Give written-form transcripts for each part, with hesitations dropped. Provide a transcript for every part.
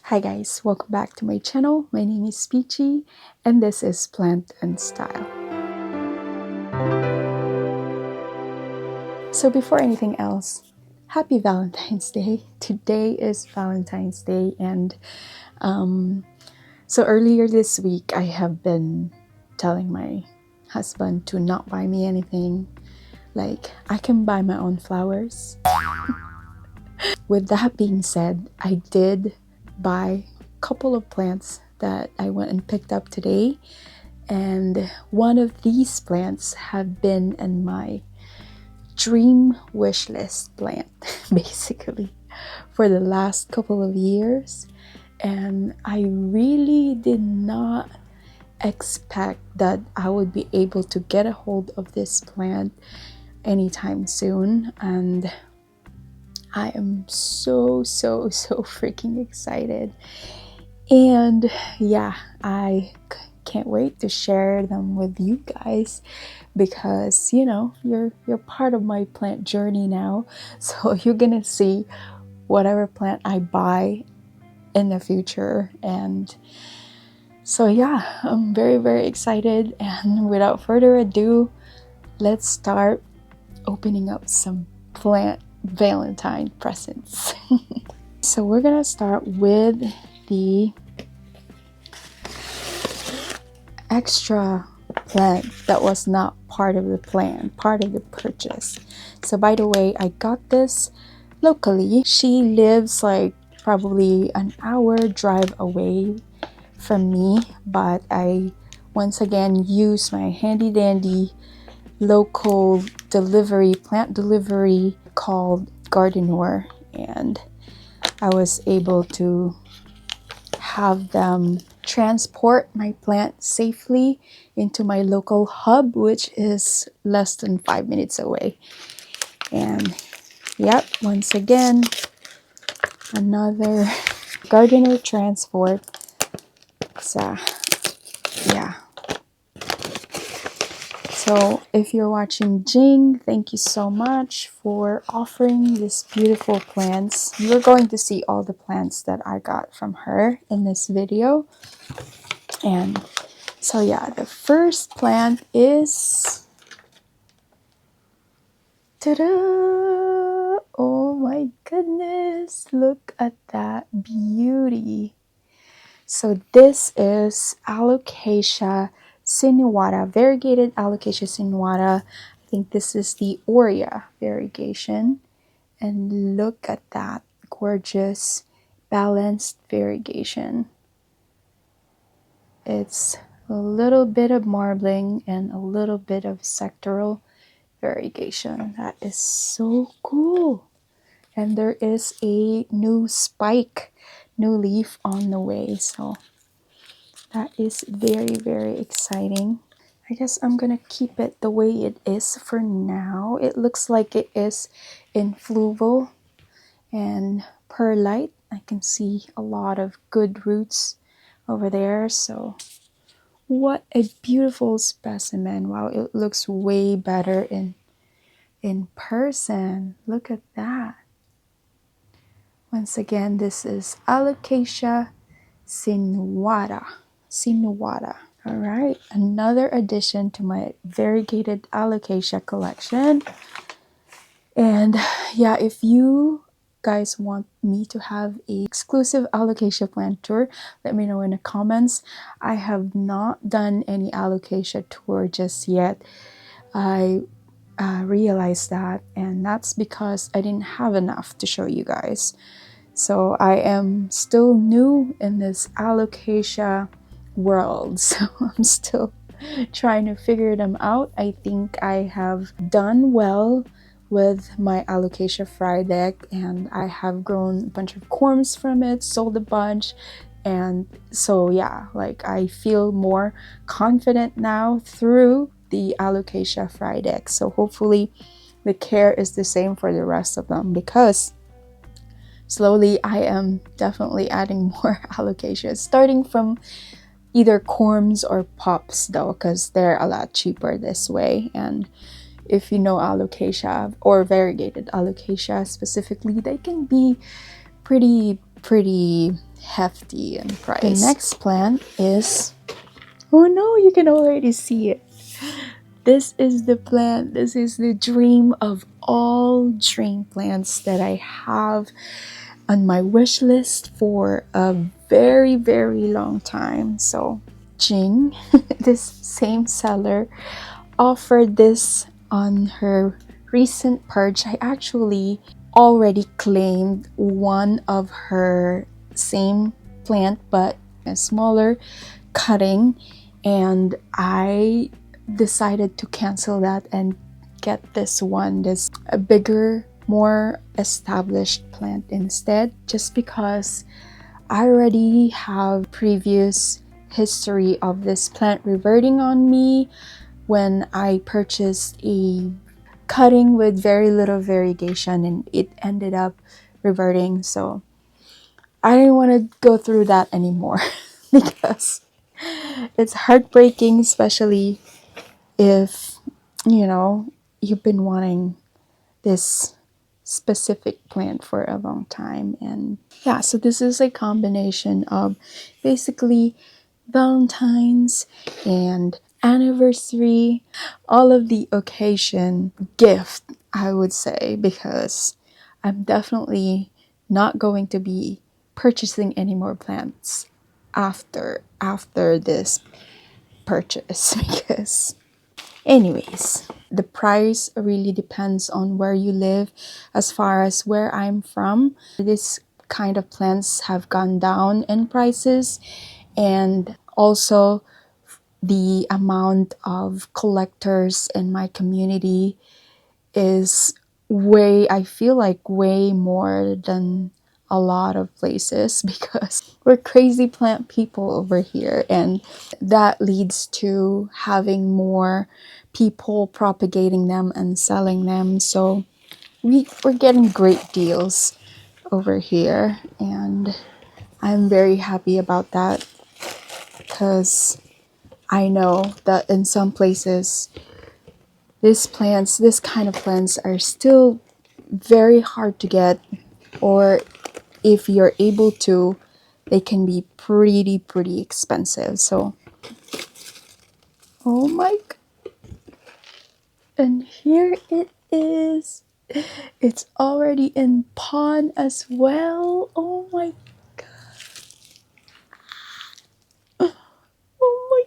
Hi guys, welcome back to my channel. My name is Peachy and this is Plant and Style. So before anything else, happy Valentine's Day. Today is Valentine's Day and so earlier this week I have been telling my husband to not buy me anything. Like, I can buy my own flowers. With that being said, I did buy a couple of plants that I went and picked up today, and one of these plants have been in my dream wish list plant basically for the last couple of years, and I really did not expect that I would be able to get a hold of this plant anytime soon, and I am so freaking excited. And yeah, I can't wait to share them with you guys because you're part of my plant journey now, so you're gonna see whatever plant I buy in the future. And so yeah, I'm very excited, and without further ado, let's start opening up some plant Valentine presents. So we're gonna start with the extra plant that was not part of the plan, part of the purchase. So by the way, I got this locally. She lives like probably an hour drive away from me, but I once again use my handy dandy local plant delivery called Gardenor, and I was able to have them transport my plant safely into my local hub, which is less than 5 minutes away. And yep, once again, another Gardener transport. So yeah. So if you're watching Jing, thank you so much for offering these beautiful plants. You're going to see all the plants that I got from her in this video. And so yeah, the first plant is, ta-da! Oh my goodness, look at that beauty. So this is Alocasia sinuata, variegated Alocasia sinuata. I think this is the Aurea variegation. And look at that gorgeous balanced variegation. It's a little bit of marbling and a little bit of sectoral variegation. That is so cool. And there is a new spike, new leaf on the way. So that is very exciting. I guess I'm gonna keep it the way it is for now. It looks like it is in fluval and perlite. I can see a lot of good roots over there. So what a beautiful specimen. Wow, it looks way better in person. Look at that. Once again, this is Alocasia sinuata. All right, another addition to my variegated Alocasia collection. And yeah, if you guys want me to have a exclusive Alocasia plant tour, let me know in the comments. I have not done any Alocasia tour just yet. I realized that, and that's because I didn't have enough to show you guys. So I am still new in this Alocasia world, so I'm still trying to figure them out. I think I have done well with my Alocasia Frideck, and I have grown a bunch of corms from it, sold a bunch, and so yeah, like I feel more confident now through the Alocasia Frideck. So hopefully the care is the same for the rest of them, because slowly I am definitely adding more Alocasias, starting from either corms or pops though, because they're a lot cheaper this way. And if you know Alocasia or variegated Alocasia specifically, they can be pretty hefty in price. The next plant is, oh no, you can already see it. This is the plant. This is the dream of all dream plants that I have on my wish list for a very, very long time. So Jing, this same seller, offered this on her recent purge. I actually already claimed one of her same plant but a smaller cutting, and I decided to cancel that and get this one, this a bigger, more established plant instead, just because I already have previous history of this plant reverting on me when I purchased a cutting with very little variegation and it ended up reverting. So I didn't want to go through that anymore because it's heartbreaking, especially if, you know, you've been wanting this specific plant for a long time. And yeah, so this is a combination of basically Valentine's and anniversary, all of the occasion gift, I would say, because I'm definitely not going to be purchasing any more plants after this purchase because anyways, the price really depends on where you live. As far as where I'm from, this kind of plants have gone down in prices, and also the amount of collectors in my community is way, I feel like way more than a lot of places because we're crazy plant people over here, and that leads to having more people propagating them and selling them. So we're getting great deals over here, and I'm very happy about that because I know that in some places this kind of plants are still very hard to get, or if you're able to, they can be pretty expensive. So oh my and here it is. It's already in pawn as well. Oh my oh my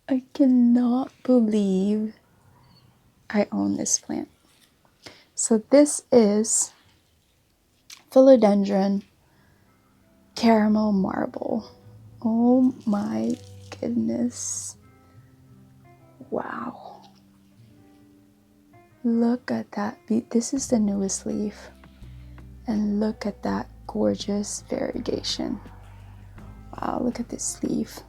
I cannot believe I own this plant. So this is philodendron caramel marble. Oh my goodness. Wow. Look at that. This is the newest leaf. And look at that gorgeous variegation. Wow, look at this leaf.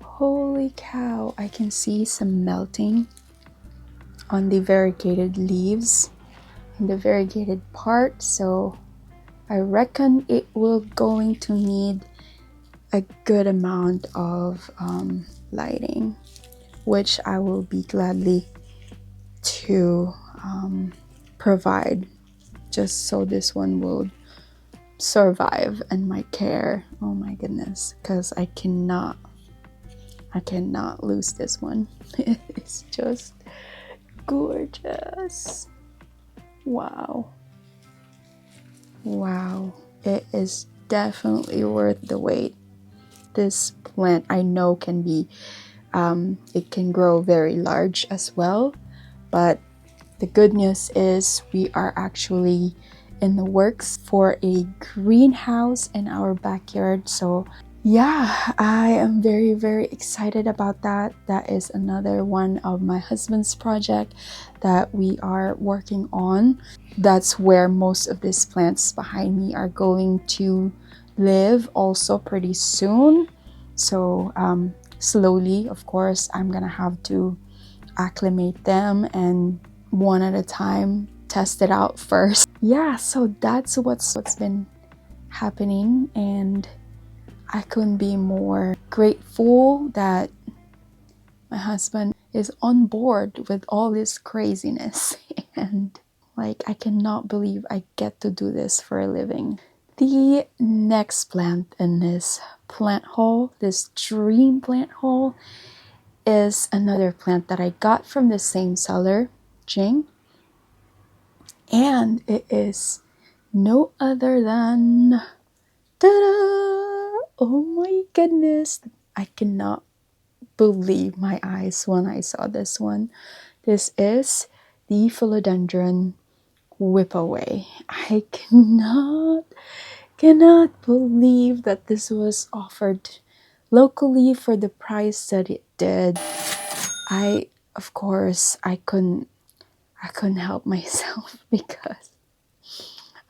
Holy cow. I can see some melting on the variegated leaves in the variegated part. So I reckon it will going to need a good amount of lighting, which I will be gladly to provide, just so this one will survive in my care. Oh my goodness, because I cannot lose this one. It's just gorgeous. Wow, it is definitely worth the wait. This plant I know can be it can grow very large as well, but the good news is we are actually in the works for a greenhouse in our backyard. So yeah, I am very excited about that. That is another one of my husband's project that we are working on. That's where most of these plants behind me are going to live also pretty soon. So slowly, of course, I'm gonna have to acclimate them and one at a time test it out first. Yeah, so that's what's been happening, and I couldn't be more grateful that my husband is on board with all this craziness. And like, I cannot believe I get to do this for a living. The next plant in this plant haul, this dream plant haul, is another plant that I got from the same seller, Jing, and it is no other than, ta-da! Oh my goodness, I cannot believe my eyes when I saw this one. This is the philodendron whipaway. I cannot believe that this was offered locally for the price that it did. I of course I couldn't help myself because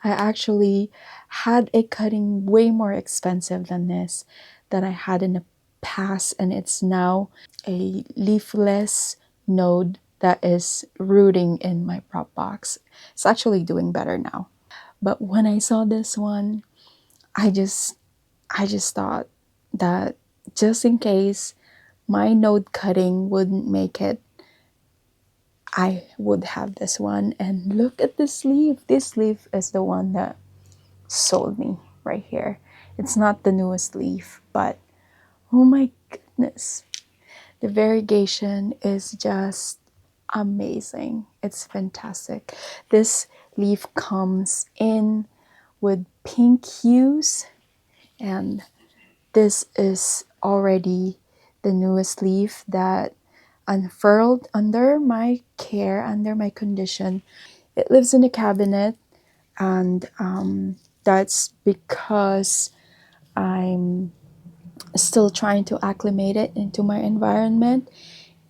I actually had a cutting way more expensive than this that I had in the past, and it's now a leafless node that is rooting in my prop box. It's actually doing better now. But when I saw this one, I just I just thought that just in case my node cutting wouldn't make it, I would have this one. And look at this leaf. This leaf is the one that sold me right here. It's not the newest leaf, but oh my goodness. The variegation is just amazing. It's fantastic. This leaf comes in with pink hues, and this is already the newest leaf that unfurled under my care, under my condition. It lives in a cabinet, and that's because I'm still trying to acclimate it into my environment.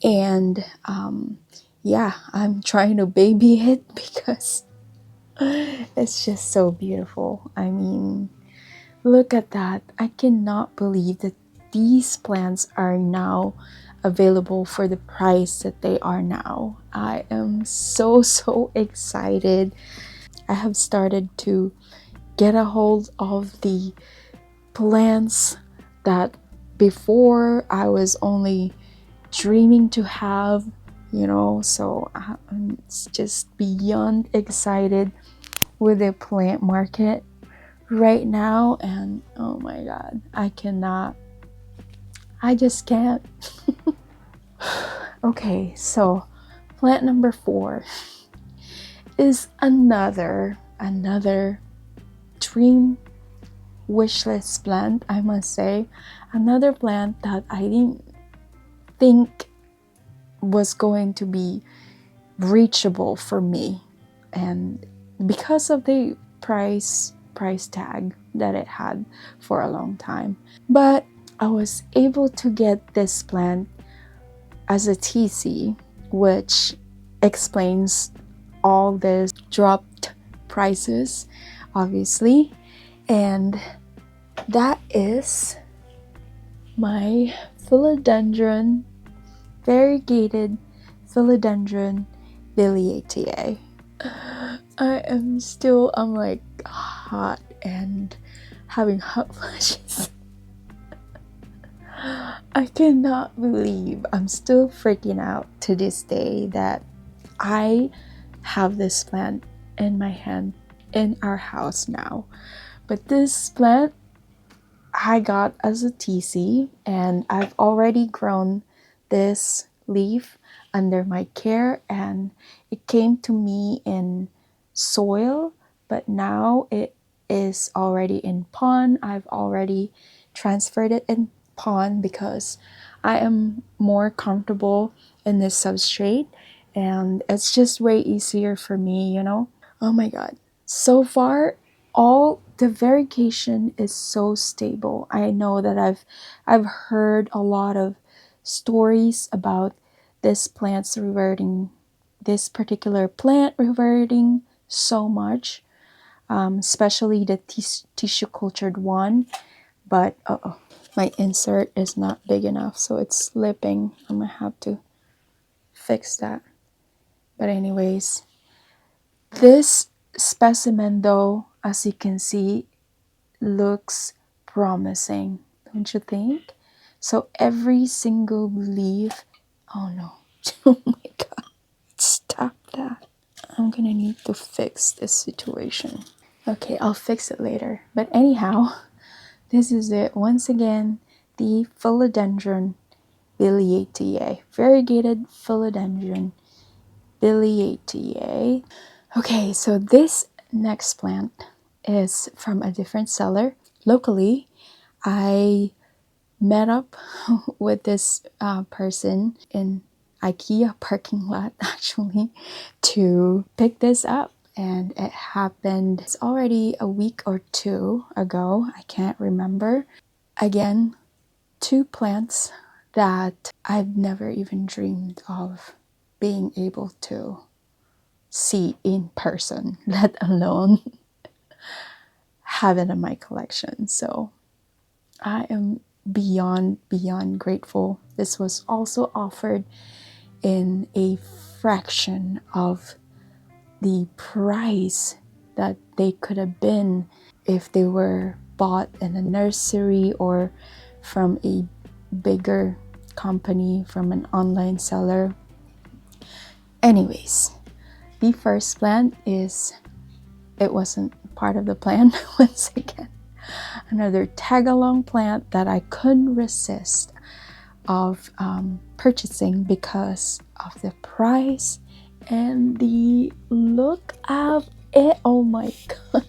And yeah, I'm trying to baby it because it's just so beautiful. I mean, look at that. I cannot believe that these plants are now available for the price that they are now. I am so excited. I have started to get a hold of the plants that before I was only dreaming to have, so I'm just beyond excited with the plant market right now. And oh my god, I just can't. Okay, so plant number 4 is another dream wish list plant, I must say. Another plant that I didn't think was going to be reachable for me, and because of the price tag that it had for a long time. But I was able to get this plant as a TC, which explains all this dropped prices, obviously. And that is my philodendron, variegated philodendron biliaceae. I'm like hot and having hot flashes. I cannot believe I'm still freaking out to this day that I have this plant in my hand in our house now. But this plant I got as a TC, and I've already grown this leaf under my care, and it came to me in soil, but now it is already in pond. I've already transferred it in pond because I am more comfortable in this substrate, and it's just way easier for me. Oh my god. So far, all the variegation is so stable. I know that I've heard a lot of stories about this particular plant reverting so much, especially the tissue cultured one. But my insert is not big enough, so it's slipping. I'm gonna have to fix that. But anyways, this specimen, though, as you can see, looks promising, don't you think? So every single leaf, oh no, oh my god, stop that. I'm gonna need to fix this situation. Okay, I'll fix it later. But anyhow, this is it. Once again, the philodendron biliaceae, variegated philodendron biliaceae. Okay, so this next plant is from a different seller. Locally, I met up with this person in IKEA parking lot actually to pick this up, and it happened, it's already a week or two ago, I can't remember. Again, two plants that I've never even dreamed of being able to see in person, let alone have it in my collection. So I am beyond grateful. This was also offered in a fraction of the price that they could have been if they were bought in a nursery or from a bigger company, from an online seller. Anyways, the first plant is, it wasn't part of the plan once again. Another tag-along plant that I couldn't resist of purchasing because of the price and the look of it. Oh my god.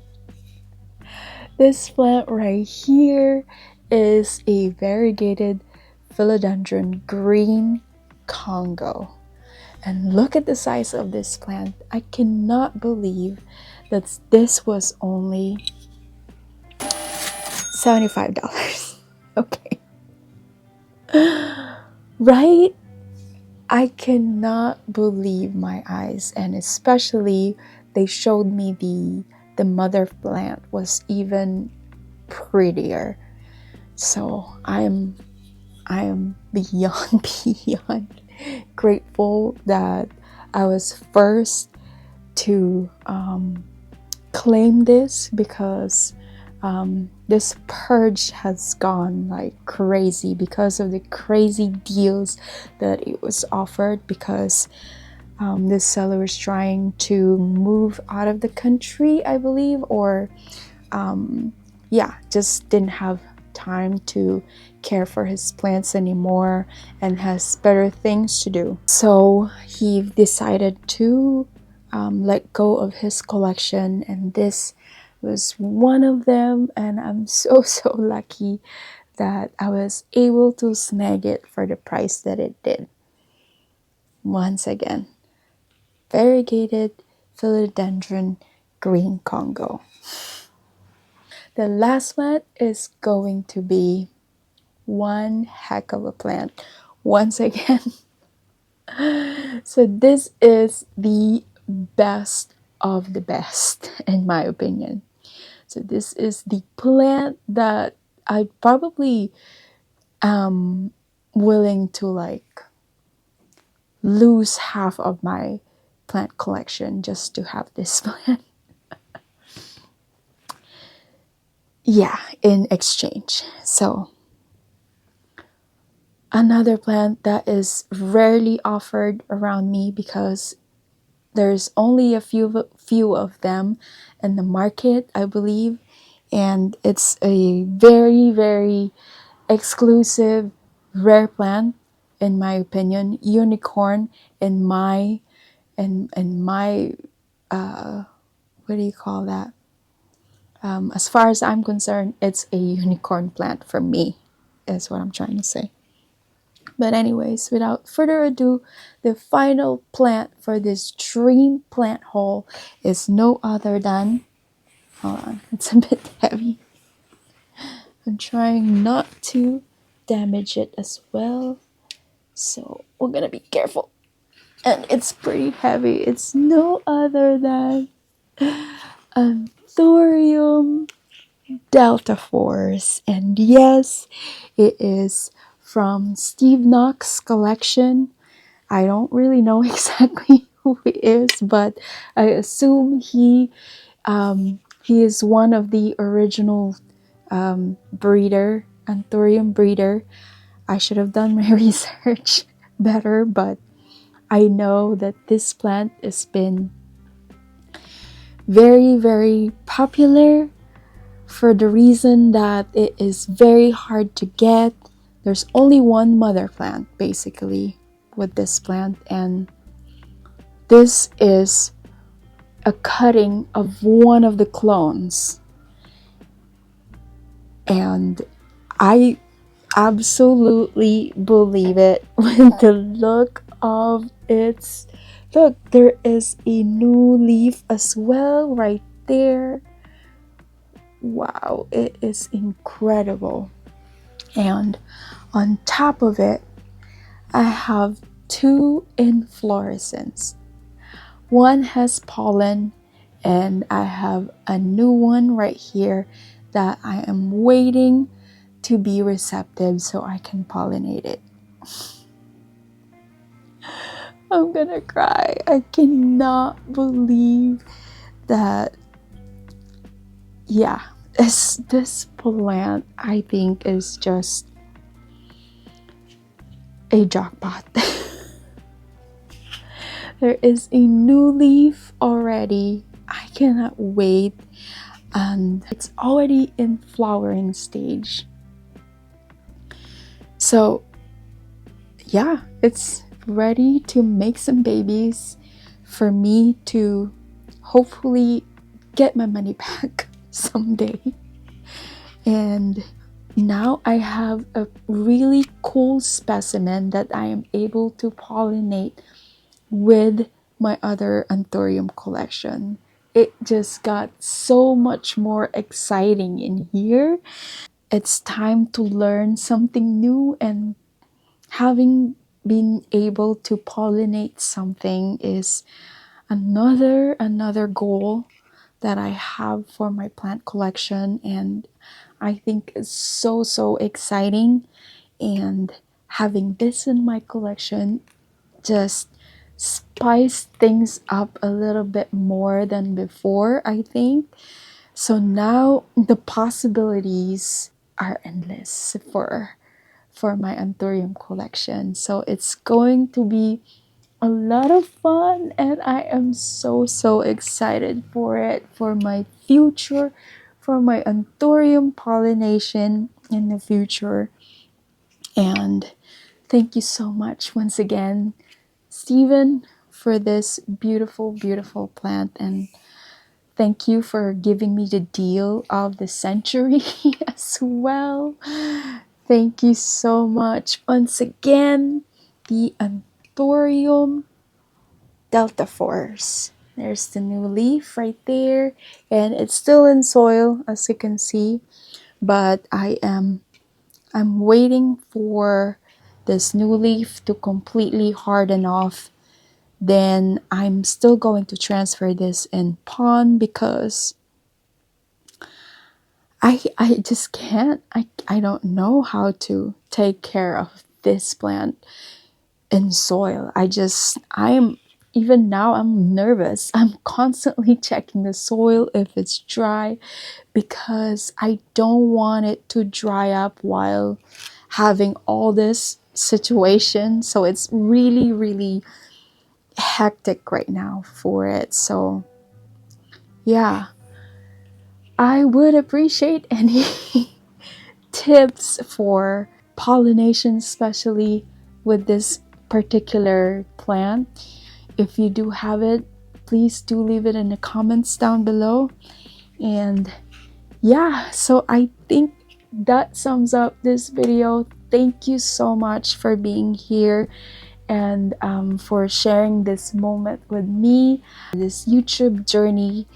This plant right here is a variegated philodendron green Congo. And look at the size of this plant. I cannot believe that this was only $75. Okay. Right? I cannot believe my eyes, and especially they showed me the mother plant was even prettier. So I am beyond beyond grateful that I was first to claim this, because this purge has gone like crazy because of the crazy deals that it was offered, because this seller was trying to move out of the country, I believe, or yeah, just didn't have time to care for his plants anymore and has better things to do. So he decided to let go of his collection, and this was one of them, and I'm so lucky that I was able to snag it for the price that it did. Once again, variegated philodendron green Congo. The last one is going to be one heck of a plant once again. So this is the best of the best in my opinion. So this is the plant that I probably am willing to like lose half of my plant collection just to have this plant. Yeah, in exchange. So another plant that is rarely offered around me because there's only a few of them in the market, I believe, and it's a very exclusive rare plant in my opinion, unicorn in my what do you call that? As far as I'm concerned, it's a unicorn plant for me, is what I'm trying to say. But anyways, without further ado, the final plant for this dream plant haul is no other than, hold on, it's a bit heavy. I'm trying not to damage it as well, so we're gonna be careful. And it's pretty heavy. It's no other than Thorium Delta Force, and yes, it is from Steve Knox's collection. I don't really know exactly who he is, but I assume he is one of the original breeder, Anthurium breeder. I should have done my research better, but I know that this plant has been very, very popular for the reason that it is very hard to get. There's only one mother plant basically with this plant, and this is a cutting of one of the clones. And I absolutely believe it with the look of its look. There is a new leaf as well right there. Wow, it is incredible. And on top of it, I have two inflorescence. One has pollen, and I have a new one right here that I am waiting to be receptive so I can pollinate it. I'm gonna cry. I cannot believe that. Yeah, this plant, I think, is just a jackpot. There is a new leaf already. I cannot wait. And it's already in flowering stage. So yeah, it's ready to make some babies for me to hopefully get my money back someday. And now I have a really cool specimen that I am able to pollinate with my other anthurium collection. It just got so much more exciting in here. It's time to learn something new, and having been able to pollinate something is another goal that I have for my plant collection, and I think it's so exciting. And having this in my collection just spice things up a little bit more than before, I think. So now the possibilities are endless for my anthurium collection. So it's going to be a lot of fun, and I am so excited for it, for my future, for my anthurium pollination in the future. And thank you so much once again, Stephen, for this beautiful plant, and thank you for giving me the deal of the century as well. Thank you so much once again. The Anthurium Delta Force. There's the new leaf right there, and it's still in soil as you can see, but I'm waiting for this new leaf to completely harden off. Then I'm still going to transfer this in pond because I just can't. I don't know how to take care of this plant in soil. I'm even now I'm nervous. I'm constantly checking the soil if it's dry because I don't want it to dry up while having all this situation. So it's really hectic right now for it. So yeah, I would appreciate any tips for pollination, especially with this particular plant. If you do have it, please do leave it in the comments down below. And yeah, so I think that sums up this video. Thank you so much for being here and for sharing this moment with me. This YouTube journey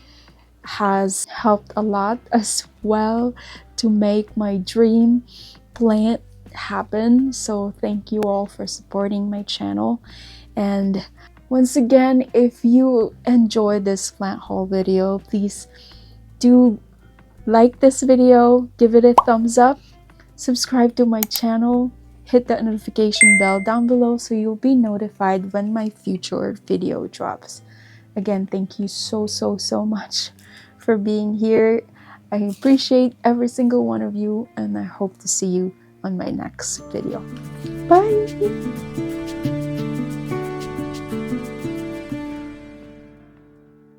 has helped a lot as well to make my dream plant happen. So thank you all for supporting my channel. And once again, if you enjoyed this plant haul video, please do like this video, give it a thumbs up, subscribe to my channel, hit that notification bell down below so you'll be notified when my future video drops. Again, thank you so much for being here. I appreciate every single one of you, and I hope to see you on my next video. Bye!